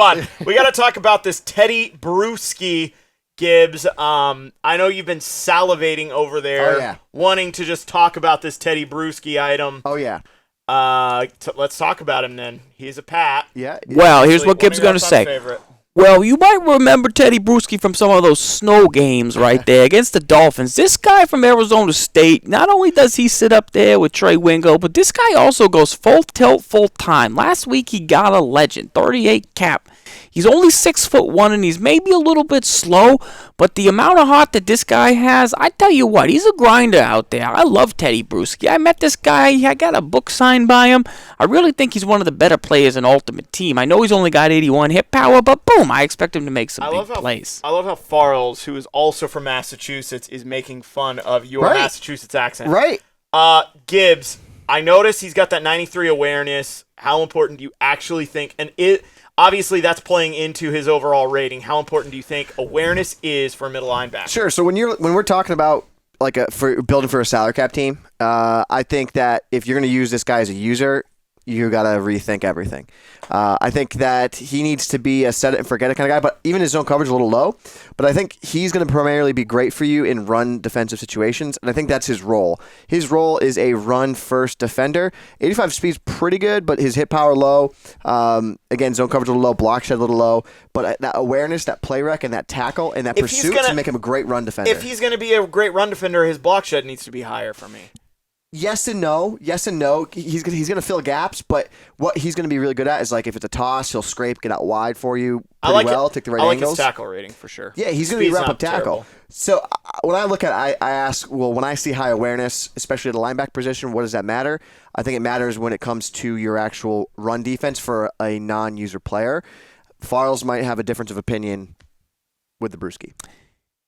on. We got to talk about this Teddy Bruschi, Gibbs. I know you've been salivating over there, wanting to just talk about this Teddy Bruschi item. Oh, yeah. Let's talk about him then. He's a Pat. Yeah. Well, here's what Gibbs is going to say. Favorite. Well, you might remember Teddy Bruschi from some of those snow games right there against the Dolphins. This guy from Arizona State, not only does he sit up there with Trey Wingo, but this guy also goes full tilt, full time. Last week he got a Legend, 38 cap. He's only 6'1", and he's maybe a little bit slow, but the amount of heart that this guy has, I tell you what, he's a grinder out there. I love Teddy Bruschi. I met this guy. I got a book signed by him. I really think he's one of the better players in Ultimate Team. I know he's only got 81 hit power, but boom, I expect him to make some big plays. I love how Farles, who is also from Massachusetts, is making fun of your Massachusetts accent. Right. Gibbs, I noticed he's got that 93 awareness. How important do you actually think, and obviously, that's playing into his overall rating. How important do you think awareness is for a middle linebacker? Sure. So when we're talking about for building for a salary cap team, I think that if you're going to use this guy as a user, you got to rethink everything. I think that he needs to be a set it and forget it kind of guy, but even his zone coverage is a little low. But I think he's going to primarily be great for you in run defensive situations, and I think that's his role. His role is a run-first defender. 85 speed's pretty good, but his hit power low. Again, zone coverage a little low, block shed a little low. But that awareness, that play rec, and that tackle, and that pursuit to make him a great run defender. If he's going to be a great run defender, his block shed needs to be higher for me. Yes and no. Yes and no. He's going to fill gaps, but what he's going to be really good at is if it's a toss, he'll scrape, get out wide for you pretty well, take the right angles. I like his tackle rating for sure. Yeah, he's going to be wrap up tackle. Terrible. So when I look at it, I ask, well, when I see high awareness, especially at the linebacker position, what does that matter? I think it matters when it comes to your actual run defense for a non-user player. Farles might have a difference of opinion with the Bruschi.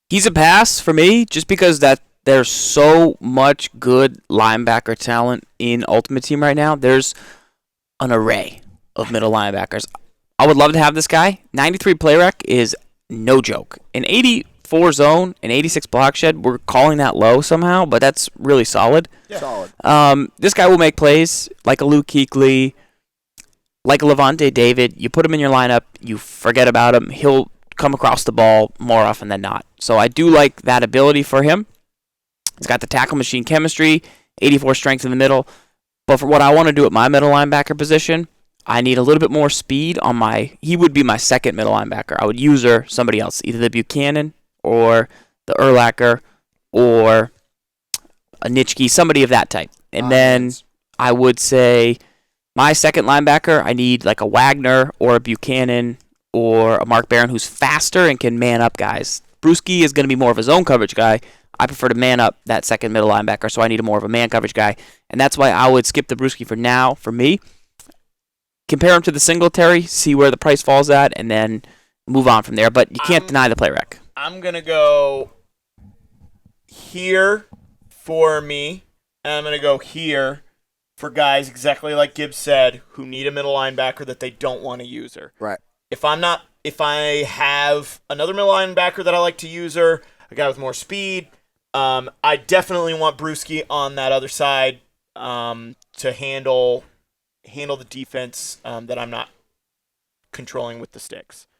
He's a pass for me just because there's so much good linebacker talent in Ultimate Team right now. There's an array of middle linebackers. I would love to have this guy. 93 play rec is no joke. An 84 zone, an 86 block shed, we're calling that low somehow, but that's really solid. Yeah. Solid. This guy will make plays like a Luke Kuechly, like a Levante David. You put him in your lineup, you forget about him. He'll come across the ball more often than not. So I do like that ability for him. He's got the tackle machine chemistry, 84 strength in the middle. But for what I want to do at my middle linebacker position, I need a little bit more speed on he would be my second middle linebacker. I would use somebody else, either the Buchanan or the Urlacher or a Nitschke, somebody of that type. And then I would say my second linebacker, I need like a Wagner or a Buchanan or a Mark Barron who's faster and can man up guys. Bruschi is going to be more of a zone coverage guy. I prefer to man up that second middle linebacker, so I need more of a man coverage guy. And that's why I would skip the Bruschi for now, for me. Compare him to the Singletary, see where the price falls at, and then move on from there. But you can't deny the play rec. I'm going to go here for me, and I'm going to go here for guys exactly like Gibbs said, who need a middle linebacker that they don't want to use her. Right. If I have another middle linebacker that I like to use her, a guy with more speed, I definitely want Bruschi on that other side to handle the defense that I'm not controlling with the sticks.